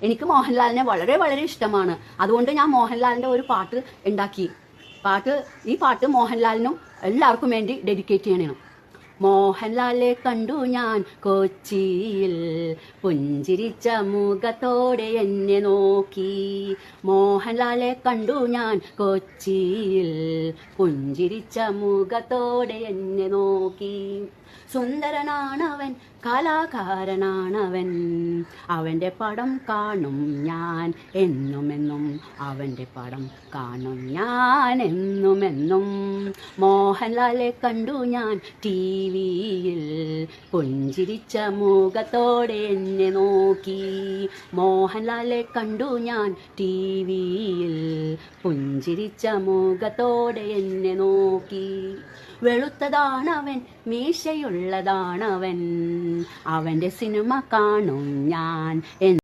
എനിക്ക് മോഹൻലാലിനെ വളരെ വളരെ ഇഷ്ടമാണ്. അതുകൊണ്ട് ഞാൻ മോഹൻലാലിന്റെ ഒരു പാട്ട് ഉണ്ടാക്കി. ഈ പാട്ട് മോഹൻലാലിനും എല്ലാവർക്കും വേണ്ടി ഡെഡിക്കേറ്റ് ചെയ്യണം. മോഹൻലാലെ കണ്ടു ഞാൻ കൊച്ചിയിൽ, പുഞ്ചിരിച്ച മുഖത്തോടെ എന്നെ നോക്കി. മോഹൻലാലെ കണ്ടു ഞാൻ കൊച്ചിയിൽ, പുഞ്ചിരിച്ച മുഖത്തോടെ എന്നെ നോക്കി. സുന്ദരനാണവൻ, കലാകാരനാണവൻ, അവൻ്റെ പടം കാണും ഞാൻ എന്നുമെന്നും, അവൻ്റെ പടം കാണും ഞാൻ എന്നുമെന്നും. മോഹൻലാലെ കണ്ടു ഞാൻ ടിവിയിൽ, പുഞ്ചിരിച്ച മുഖത്തോടെ എന്നെ നോക്കി. മോഹൻലാലെ കണ്ടു ഞാൻ ടിവിയിൽ, പുഞ്ചിരിച്ച മുഖത്തോടെ എന്നെ നോക്കി. വെളുത്തതാണവൻ, മീശയുള്ളതാണവൻ, അവൻ്റെ സിനിമ കാണും ഞാൻ